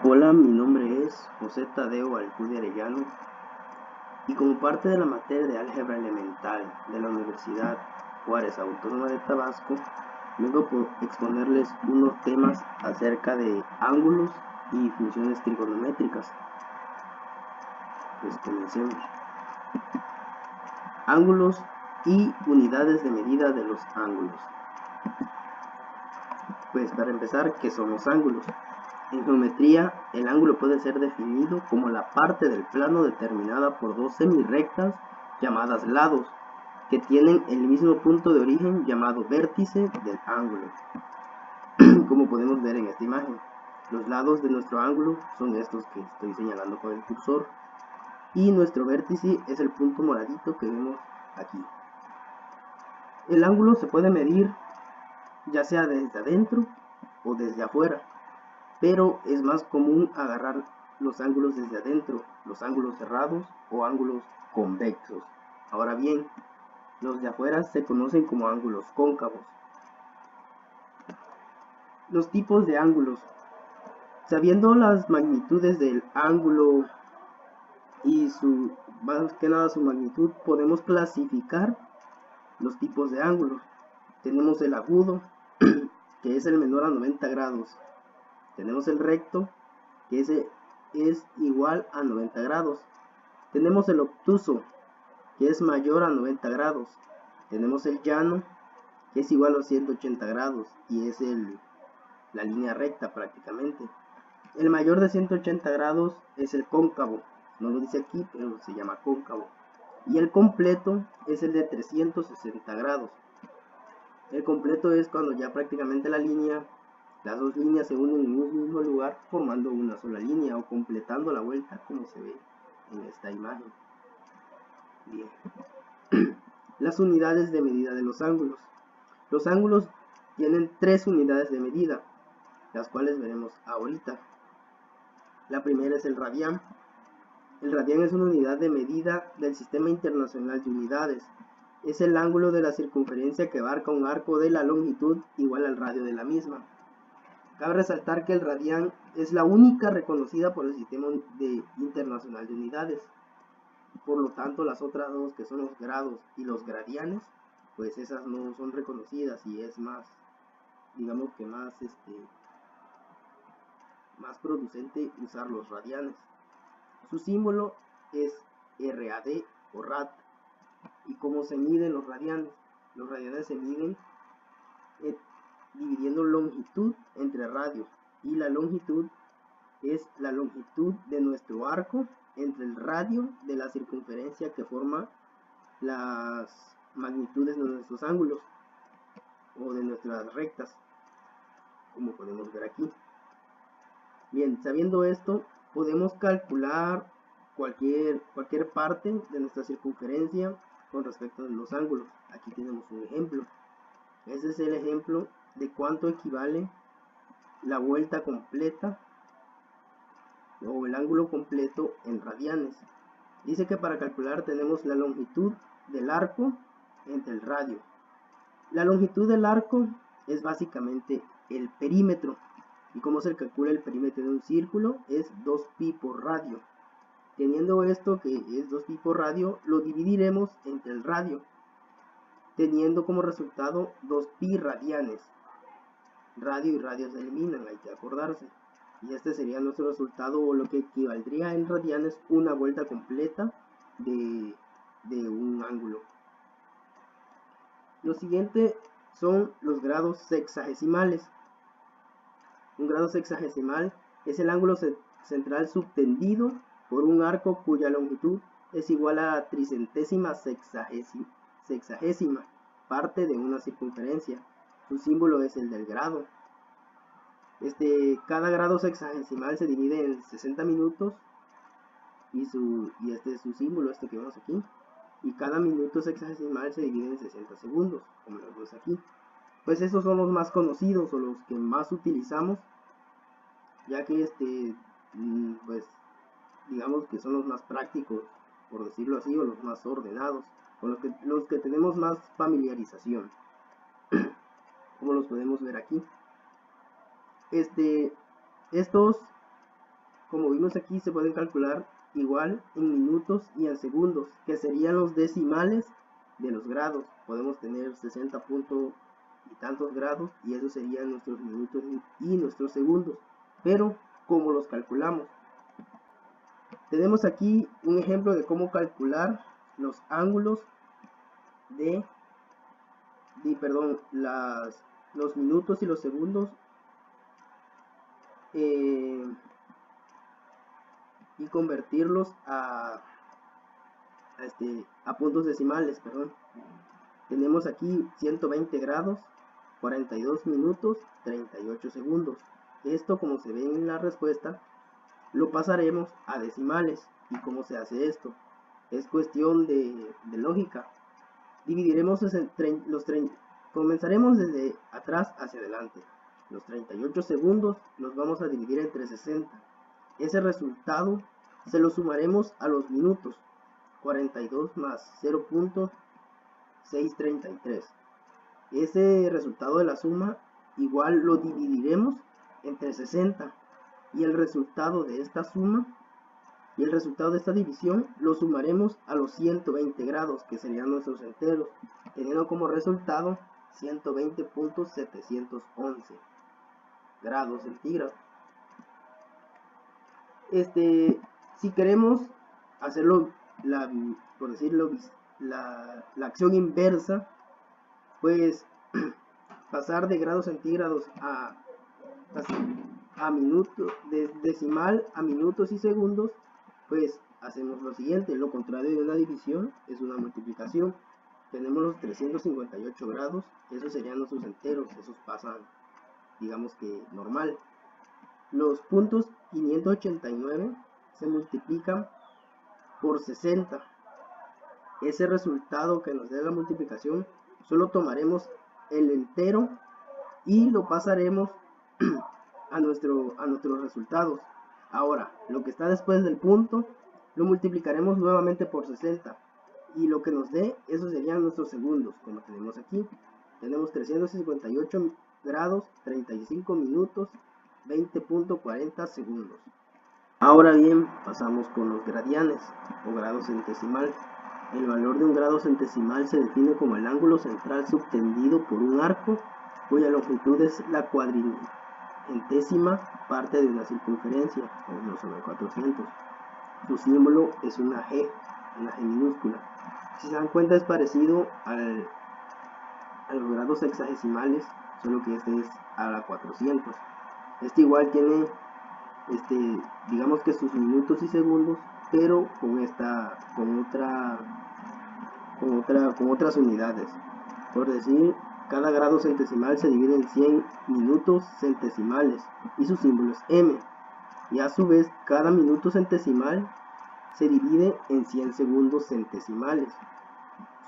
Hola, mi nombre es José Tadeo Alcudia Arellano y como parte de la materia de álgebra elemental de la Universidad Juárez Autónoma de Tabasco, vengo a exponerles unos temas acerca de ángulos y funciones trigonométricas. Pues comencemos. Ángulos y unidades de medida de los ángulos. Pues para empezar, ¿qué son los ángulos? En geometría, el ángulo puede ser definido como la parte del plano determinada por dos semirrectas llamadas lados, que tienen el mismo punto de origen llamado vértice del ángulo. Como podemos ver en esta imagen, los lados de nuestro ángulo son estos que estoy señalando con el cursor, y nuestro vértice es el punto moradito que vemos aquí. El ángulo se puede medir ya sea desde adentro o desde afuera, pero es más común agarrar los ángulos desde adentro, los ángulos cerrados o ángulos convexos. Ahora bien, los de afuera se conocen como ángulos cóncavos. Los tipos de ángulos. Sabiendo las magnitudes del ángulo y más que nada su magnitud, podemos clasificar los tipos de ángulos. Tenemos el agudo, que es el menor a 90 grados. Tenemos el recto, que es igual a 90 grados. Tenemos el obtuso, que es mayor a 90 grados. Tenemos el llano, que es igual a 180 grados y es la línea recta prácticamente. El mayor de 180 grados es el cóncavo, no lo dice aquí, pero se llama cóncavo. Y el completo es el de 360 grados. El completo es cuando ya prácticamente las dos líneas se unen en un mismo lugar formando una sola línea o completando la vuelta como se ve en esta imagen. Bien. Las unidades de medida de los ángulos. Los ángulos tienen tres unidades de medida, las cuales veremos ahorita. La primera es el radián. El radián es una unidad de medida del Sistema Internacional de Unidades. Es el ángulo de la circunferencia que abarca un arco de la longitud igual al radio de la misma. Cabe resaltar que el radián es la única reconocida por el Sistema Internacional de Unidades. Por lo tanto, las otras dos, que son los grados y los gradianes, pues esas no son reconocidas y es más, digamos que más producente usar los radianes. Su símbolo es RAD o RAD. ¿Y cómo se miden los radianes? Los radianes se miden dividiendo longitud entre radio, y la longitud es la longitud de nuestro arco entre el radio de la circunferencia que forma las magnitudes de nuestros ángulos o de nuestras rectas, como podemos ver aquí. Bien, sabiendo esto, podemos calcular cualquier parte de nuestra circunferencia con respecto a los ángulos. Aquí tenemos un ejemplo. Ese es el ejemplo de cuánto equivale la vuelta completa o el ángulo completo en radianes. Dice que para calcular tenemos la longitud del arco entre el radio. La longitud del arco es básicamente el perímetro. ¿Y cómo se calcula el perímetro de un círculo? Es 2pi por radio. Teniendo esto, que es 2pi por radio, lo dividiremos entre el radio, teniendo como resultado 2pi radianes. Radio y radio se eliminan, hay que acordarse. Y este sería nuestro resultado, o lo que equivaldría en radianes una vuelta completa de un ángulo. Lo siguiente son los grados sexagesimales. Un grado sexagesimal es el ángulo central subtendido por un arco cuya longitud es igual a la tricentésima sexagésima parte de una circunferencia. Su símbolo es el del grado. Cada grado sexagesimal se divide en 60 minutos y este es su símbolo, que vemos aquí. Y cada minuto sexagesimal se divide en 60 segundos, como lo vemos aquí. Pues estos son los más conocidos o los que más utilizamos, ya que pues digamos que son los más prácticos, por decirlo así, o los más ordenados, con los que tenemos más familiarización, como los podemos ver aquí. Estos como vimos aquí, se pueden calcular igual en minutos y en segundos, que serían los decimales de los grados. Podemos tener 60 puntos y tantos grados, y eso serían nuestros minutos y nuestros segundos. Pero, ¿cómo los calculamos? Tenemos aquí un ejemplo de cómo calcular los ángulos los minutos y los segundos y convertirlos a puntos decimales, perdón. Tenemos aquí 120 grados, 42 minutos, 38 segundos. Esto, como se ve en la respuesta, lo pasaremos a decimales. ¿Y cómo se hace esto? Es cuestión de lógica. Dividiremos comenzaremos desde atrás hacia adelante. Los 38 segundos los vamos a dividir entre 60. Ese resultado se lo sumaremos a los minutos. 42 más 0.633. Ese resultado de la suma igual lo dividiremos entre 60, y el resultado de esta suma y el resultado de esta división lo sumaremos a los 120 grados, que serían nuestros enteros, teniendo como resultado 120.711 grados centígrados. Si queremos hacerlo, por decirlo, la acción inversa, pues pasar de grados centígrados a minutos, de decimal a minutos y segundos, pues hacemos lo siguiente. Lo contrario de una división es una multiplicación. Tenemos los 358 grados, esos serían nuestros enteros, esos pasan, digamos que normal. Los puntos 589 se multiplican por 60. Ese resultado que nos dé la multiplicación, solo tomaremos el entero y lo pasaremos a nuestros resultados. Ahora, lo que está después del punto lo multiplicaremos nuevamente por 60, y lo que nos dé, esos serían nuestros segundos, como tenemos aquí. Tenemos 358 grados, 35 minutos, 20.40 segundos. Ahora bien, pasamos con los gradianes o grados centesimal. El valor de un grado centesimal se define como el ángulo central subtendido por un arco cuya longitud es la cuadrigentésima parte de una circunferencia, o 1 sobre 400. Su símbolo es una G minúscula. Si se dan cuenta, es parecido a los grados sexagesimales, solo que este es a la 400. Este igual tiene digamos que sus minutos y segundos, pero con otras unidades. Por decir, cada grado centesimal se divide en 100 minutos centesimales y su símbolo es M, y a su vez cada minuto centesimal se divide en 100 segundos centesimales,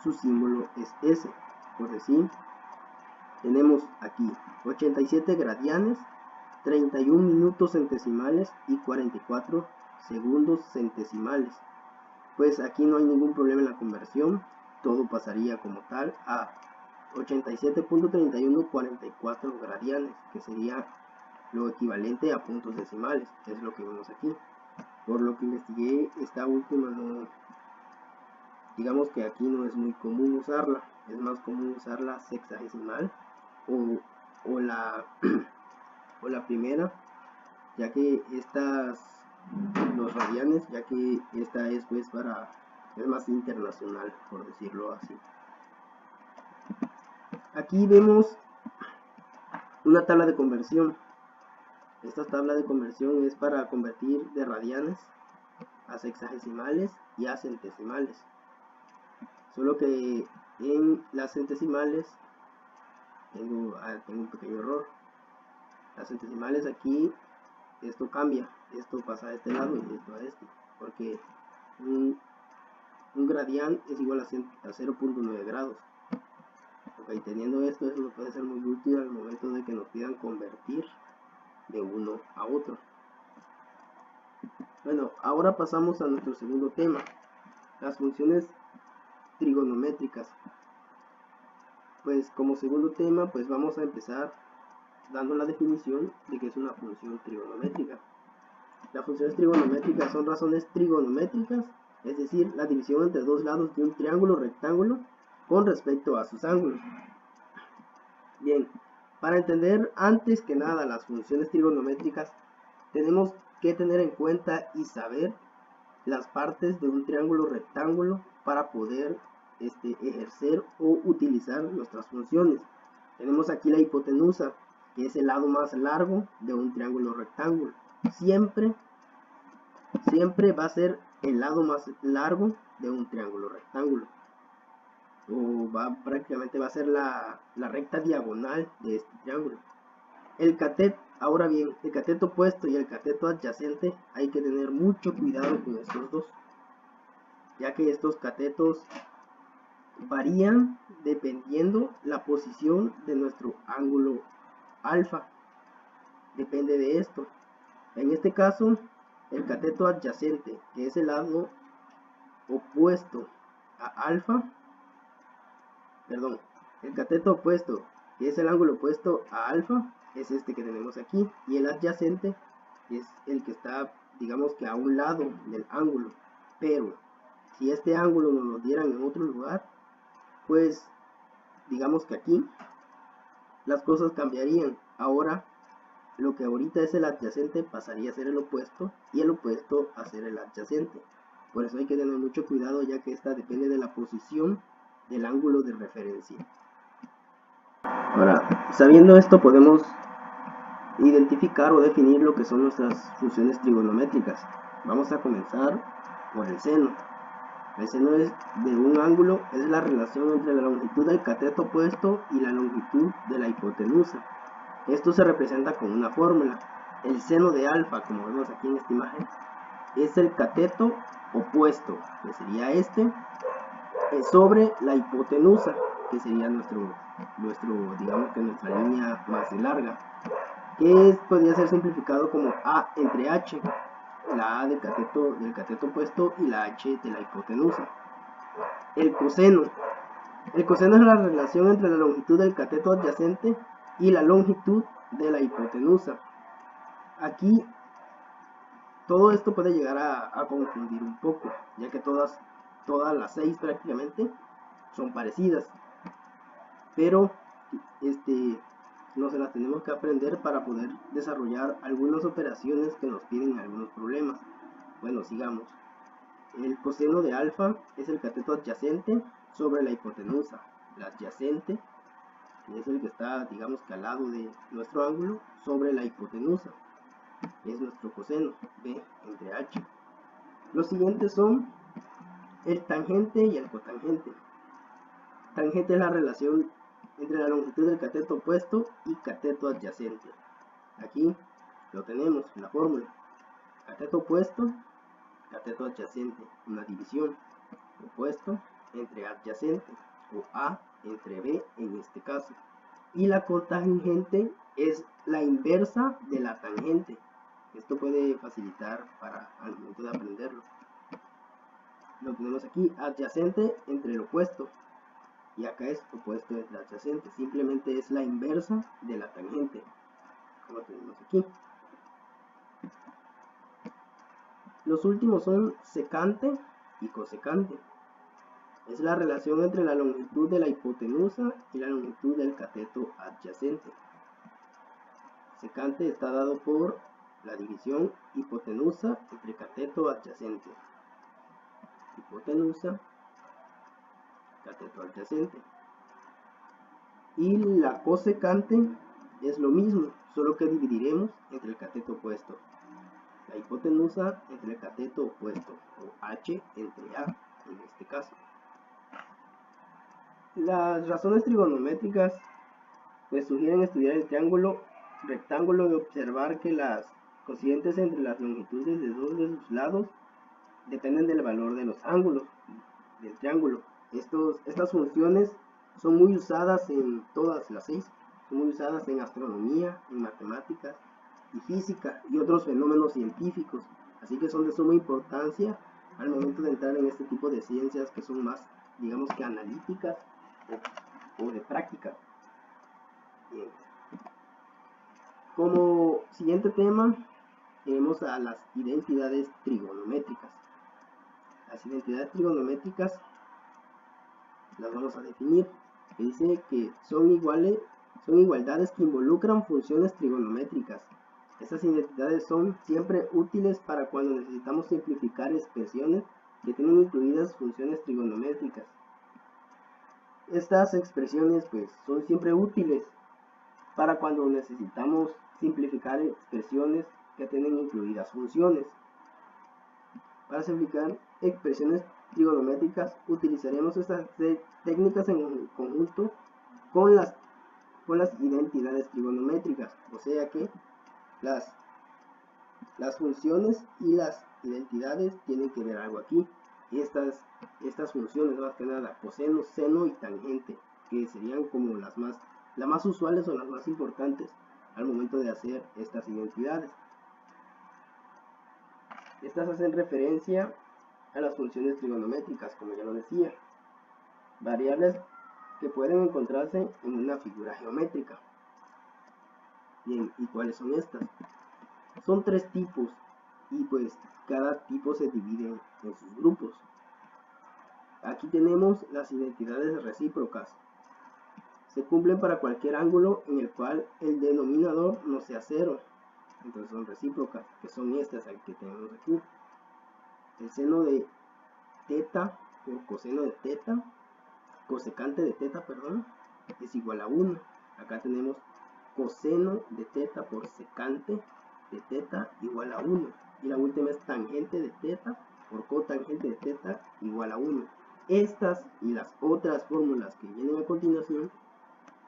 su símbolo es S. Por decir, tenemos aquí 87 gradianes, 31 minutos centesimales y 44 segundos centesimales. Pues aquí no hay ningún problema en la conversión, todo pasaría como tal a 87.3144 gradianes, que sería lo equivalente a puntos decimales, que es lo que vemos aquí. Por lo que investigué, esta última no, digamos que aquí no es muy común usarla, es más común usar la sexagesimal o la primera, ya que los radianes, ya que esta es pues es más internacional, por decirlo así. Aquí vemos una tabla de conversión. Esta tabla de conversión es para convertir de radianes a sexagesimales y a centesimales, solo que en las centesimales tengo un pequeño error. Las centesimales aquí, esto cambia, esto pasa a este lado y esto a este, porque un gradián es igual a 0.9 grados. Ok, teniendo esto, eso nos puede ser muy útil al momento de que nos pidan convertir de uno a otro. Bueno, ahora pasamos a nuestro segundo tema, las funciones trigonométricas. Pues como segundo tema, pues vamos a empezar dando la definición de que es una función trigonométrica. La funciones trigonométricas son razones trigonométricas, es decir, la división entre dos lados de un triángulo rectángulo con respecto a sus ángulos. Bien, para entender antes que nada las funciones trigonométricas, tenemos que tener en cuenta y saber las partes de un triángulo rectángulo para poder ejercer o utilizar nuestras funciones. Tenemos aquí la hipotenusa, que es el lado más largo de un triángulo rectángulo. Siempre va a ser el lado más largo de un triángulo rectángulo. O prácticamente va a ser la recta diagonal de este triángulo. El cateto, ahora bien, el cateto opuesto y el cateto adyacente, hay que tener mucho cuidado con estos dos, ya que estos catetos varían dependiendo la posición de nuestro ángulo alfa. Depende de esto. En este caso, el cateto adyacente, que es el lado opuesto a alfa, el cateto opuesto, que es el ángulo opuesto a alfa, es este que tenemos aquí, y el adyacente es el que está, digamos que a un lado del ángulo. Pero si este ángulo nos lo dieran en otro lugar, pues digamos que aquí las cosas cambiarían. Ahora lo que ahorita es el adyacente pasaría a ser el opuesto, y el opuesto a ser el adyacente. Por eso hay que tener mucho cuidado, ya que esta depende de la posición del ángulo de referencia. Ahora, sabiendo esto, podemos identificar o definir lo que son nuestras funciones trigonométricas. Vamos a comenzar por el seno. El seno es de un ángulo, es la relación entre la longitud del cateto opuesto y la longitud de la hipotenusa. Esto se representa con una fórmula. El seno de alfa, como vemos aquí en esta imagen, es el cateto opuesto, que sería este, sobre la hipotenusa, que sería digamos que nuestra línea más larga, que podría ser simplificado como A entre H, la A del cateto opuesto y la H de la hipotenusa. El coseno es la relación entre la longitud del cateto adyacente y la longitud de la hipotenusa. Aquí todo esto puede llegar a confundir un poco, ya que todas las 6 prácticamente son parecidas, pero no se las tenemos que aprender para poder desarrollar algunas operaciones que nos piden algunos problemas. Bueno, sigamos. El coseno de alfa es el cateto adyacente sobre la hipotenusa. El adyacente es el que está, digamos que al lado de nuestro ángulo, sobre la hipotenusa. Es nuestro coseno, B entre H. Los siguientes son el tangente y el cotangente. Tangente es la relación entre la longitud del cateto opuesto y cateto adyacente. Aquí lo tenemos, la fórmula. Cateto opuesto, cateto adyacente, una división. Opuesto entre adyacente, o A entre B en este caso. Y la cotangente es la inversa de la tangente. Esto puede facilitar al momento de aprenderlo. Lo tenemos aquí, adyacente entre el opuesto, y acá es opuesto entre adyacente. Simplemente es la inversa de la tangente, como lo tenemos aquí. Los últimos son secante y cosecante. Es la relación entre la longitud de la hipotenusa y la longitud del cateto adyacente. Secante está dado por la división hipotenusa entre cateto adyacente. Hipotenusa, cateto adyacente. Y la cosecante es lo mismo, solo que dividiremos entre el cateto opuesto. La hipotenusa entre el cateto opuesto, o H entre A en este caso. Las razones trigonométricas pues sugieren estudiar el triángulo rectángulo y observar que las cocientes entre las longitudes de dos de sus lados dependen del valor de los ángulos del triángulo. Estas funciones son muy usadas en todas las 6, son muy usadas en astronomía, en matemáticas y física y otros fenómenos científicos, así que son de suma importancia al momento de entrar en este tipo de ciencias que son más, digamos que analíticas o de práctica. Bien. Como siguiente tema tenemos a las identidades trigonométricas. Las identidades trigonométricas las vamos a definir. Dice que son igualdades que involucran funciones trigonométricas. Estas identidades son siempre útiles para cuando necesitamos simplificar expresiones que tienen incluidas funciones trigonométricas. Estas expresiones pues son siempre útiles para cuando necesitamos simplificar expresiones que tienen incluidas funciones. Para simplificar expresiones trigonométricas utilizaremos estas técnicas en conjunto con las identidades trigonométricas, o sea que las funciones y las identidades tienen que ver algo aquí. Estas funciones, más que nada, coseno, seno y tangente, que serían como las más usuales o las más importantes al momento de hacer estas identidades. Estas hacen referencia a las funciones trigonométricas, como ya lo decía, variables que pueden encontrarse en una figura geométrica. Bien, ¿y cuáles son estas? Son 3 tipos y pues cada tipo se divide en sus grupos. Aquí tenemos las identidades recíprocas. Se cumplen para cualquier ángulo en el cual el denominador no sea 0. Entonces son recíprocas, que son estas que tenemos aquí. El seno de teta por coseno de teta, cosecante de teta, perdón, es igual a 1. Acá tenemos coseno de teta por secante de teta igual a 1. Y la última es tangente de teta por cotangente de teta igual a 1. Estas y las otras fórmulas que vienen a continuación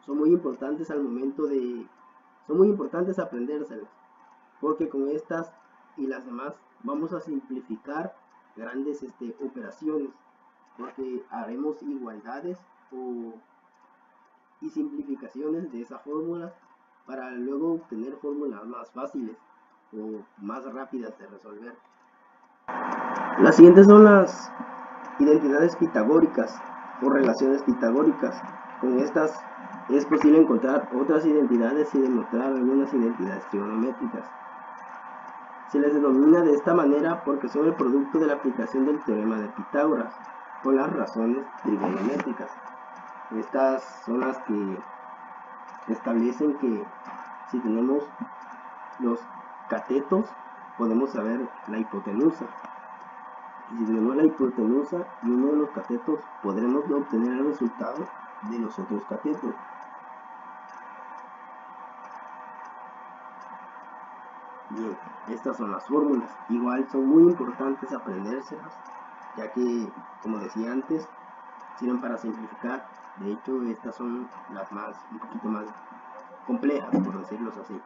son muy importantes son muy importantes aprendérselas, porque con estas y las demás vamos a simplificar grandes operaciones, porque haremos igualdades y simplificaciones de esas fórmulas para luego obtener fórmulas más fáciles o más rápidas de resolver. Las siguientes son las identidades pitagóricas o relaciones pitagóricas. Con estas es posible encontrar otras identidades y demostrar algunas identidades trigonométricas. Se les denomina de esta manera porque son el producto de la aplicación del teorema de Pitágoras con las razones trigonométricas. Estas son las que establecen que si tenemos los catetos podemos saber la hipotenusa. Y si tenemos la hipotenusa y uno de los catetos, podremos obtener el resultado de los otros catetos. Bien, estas son las fórmulas. Igual son muy importantes aprendérselas, ya que, como decía antes, sirven para simplificar. De hecho, estas son las un poquito más complejas, por decirlo así.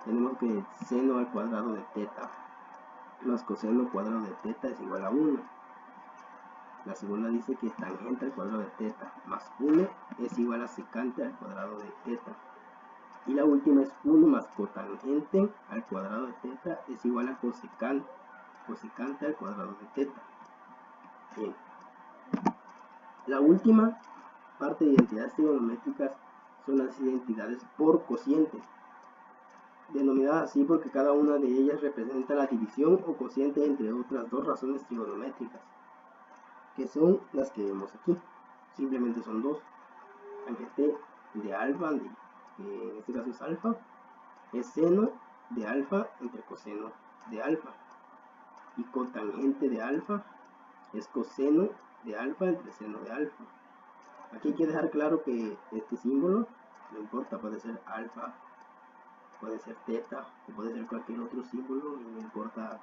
Tenemos que seno al cuadrado de teta más coseno al cuadrado de teta es igual a 1. La segunda dice que tangente al cuadrado de teta más 1 es igual a secante al cuadrado de teta. Y la última es 1 más cotangente al cuadrado de teta es igual a cosecante al cuadrado de teta. Bien. La última parte de identidades trigonométricas son las identidades por cociente, denominadas así porque cada una de ellas representa la división o cociente entre otras dos razones trigonométricas, que son las que vemos aquí. Simplemente son dos. Tangente de alfa, que en este caso es alfa, es seno de alfa entre coseno de alfa. Y cotangente de alfa es coseno de alfa entre seno de alfa. Aquí hay que dejar claro que este símbolo, no importa, puede ser alfa, puede ser teta, o puede ser cualquier otro símbolo, y no importa,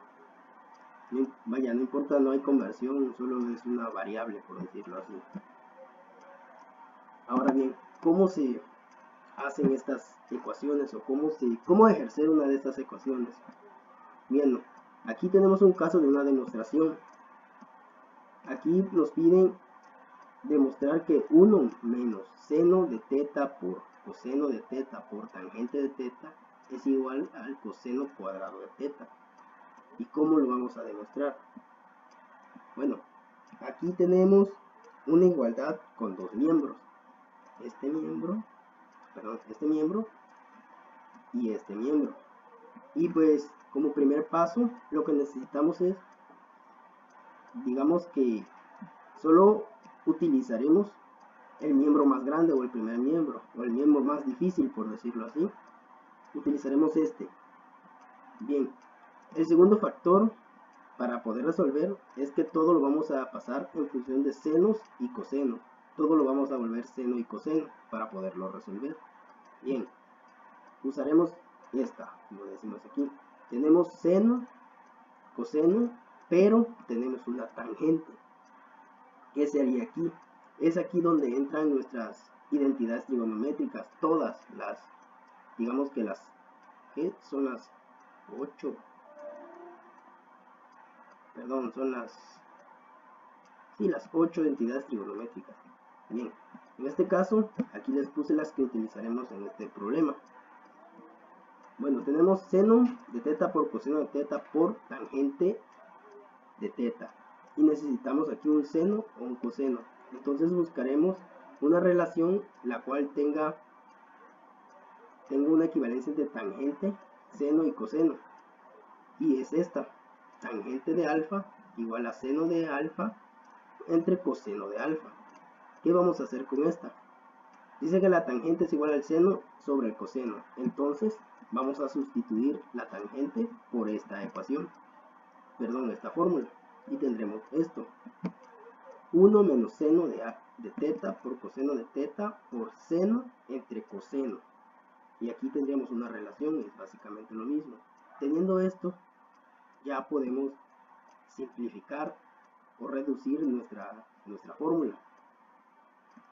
no importa, no hay conversión, solo es una variable, por decirlo así. Ahora bien, ¿cómo se hacen estas ecuaciones o cómo ejercer una de estas ecuaciones? Bien, aquí tenemos un caso de una demostración. Aquí nos piden demostrar que 1 menos seno de teta por coseno de teta por tangente de teta es igual al coseno cuadrado de teta. ¿Y cómo lo vamos a demostrar? Bueno, aquí tenemos una igualdad con dos miembros. Este miembro y este miembro. Y pues como primer paso, lo que necesitamos es, digamos que solo utilizaremos el miembro más grande o el primer miembro, o el miembro más difícil, por decirlo así. Utilizaremos este. Bien, el segundo factor para poder resolver es que todo lo vamos a pasar en función de senos y cosenos. Todo lo vamos a volver seno y coseno para poderlo resolver. Bien, usaremos esta, como decimos aquí. Tenemos seno, coseno, pero tenemos una tangente. ¿Qué se haría aquí? Es aquí donde entran nuestras identidades trigonométricas, todas las, digamos que las, ¿qué? Son las 8, perdón, son las, sí, las 8 entidades trigonométricas. Bien, en este caso, aquí les puse las que utilizaremos en este problema. Bueno, tenemos seno de teta por coseno de teta por tangente de teta. Y necesitamos aquí un seno o un coseno. Entonces buscaremos una relación la cual tenga una equivalencia entre tangente, seno y coseno. Y es esta. Tangente de alfa igual a seno de alfa entre coseno de alfa. ¿Qué vamos a hacer con esta? Dice que la tangente es igual al seno sobre el coseno. Entonces vamos a sustituir la tangente por esta ecuación. Perdón, esta fórmula. Y tendremos esto. 1 menos seno de teta por coseno de teta por seno entre coseno. Y aquí tendríamos una relación, es básicamente lo mismo. Teniendo esto, ya podemos simplificar o reducir nuestra fórmula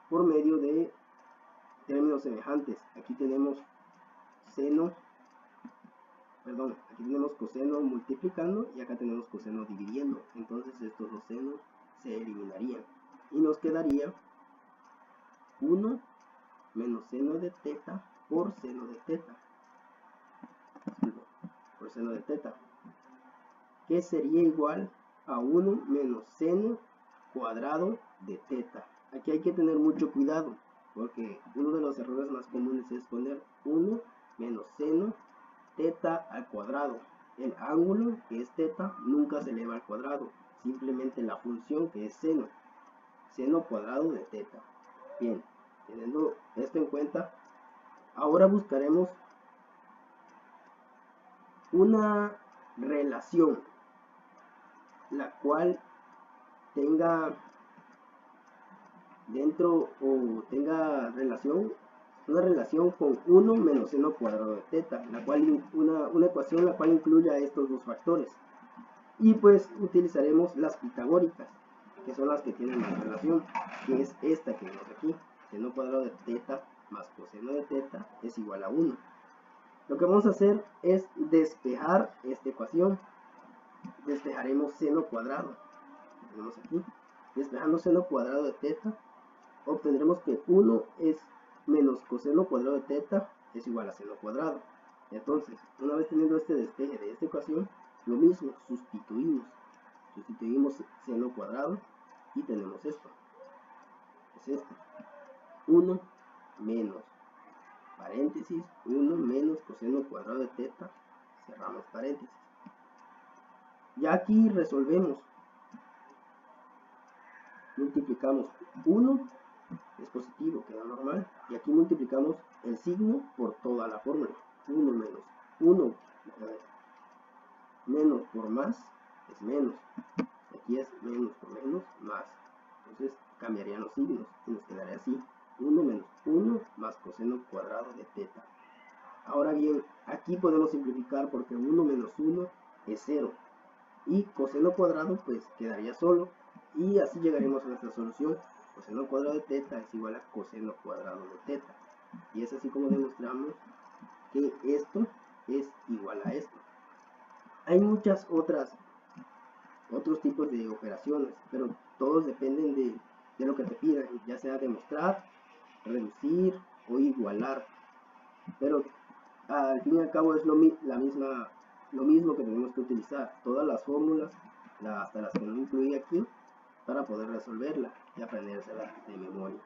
por medio de términos semejantes. Aquí tenemos seno, perdón, aquí tenemos coseno multiplicando y acá tenemos coseno dividiendo. Entonces estos dos senos se eliminarían y nos quedaría 1 menos seno de teta por seno de teta, por seno de teta, que sería igual a 1 menos seno cuadrado de teta. Aquí hay que tener mucho cuidado porque uno de los errores más comunes es poner 1 menos seno teta al cuadrado. El ángulo, que es teta, nunca se eleva al cuadrado, simplemente la función, que es seno cuadrado de teta. Bien, teniendo esto en cuenta, ahora buscaremos una relación la cual tenga dentro o tenga una relación con 1 menos seno cuadrado de teta, la cual una ecuación la cual incluya estos dos factores. Y pues utilizaremos las pitagóricas, que son las que tienen más relación, que es esta que vemos aquí. Seno cuadrado de teta más coseno de teta es igual a 1. Lo que vamos a hacer es despejar esta ecuación. Despejaremos seno cuadrado. Lo tenemos aquí. Despejando seno cuadrado de teta, obtendremos que 1 es menos coseno cuadrado de teta es igual a seno cuadrado. Entonces, una vez teniendo este despeje de esta ecuación, lo mismo, sustituimos seno cuadrado y tenemos esto. Es esto. 1 menos, paréntesis, 1 menos coseno cuadrado de teta, cerramos paréntesis. Ya aquí resolvemos. Multiplicamos 1, es positivo, queda normal. Y aquí multiplicamos el signo por toda la fórmula. 1 menos 1 menos por más es menos. Aquí es menos por menos más. Entonces cambiarían los signos y nos quedaría así. 1 menos 1 más coseno cuadrado de teta. Ahora bien, aquí podemos simplificar porque 1 menos 1 es 0. Y coseno cuadrado pues quedaría solo. Y así llegaremos a nuestra solución. Coseno cuadrado de teta es igual a coseno cuadrado de teta. Y es así como demostramos que esto es igual a esto. Hay muchas otros tipos de operaciones, pero todos dependen de lo que te pidan, ya sea demostrar, reducir o igualar. Pero al fin y al cabo es lo mismo que tenemos que utilizar. Todas las fórmulas, hasta las que no incluí aquí, para poder resolverla y aprendérselas de memoria.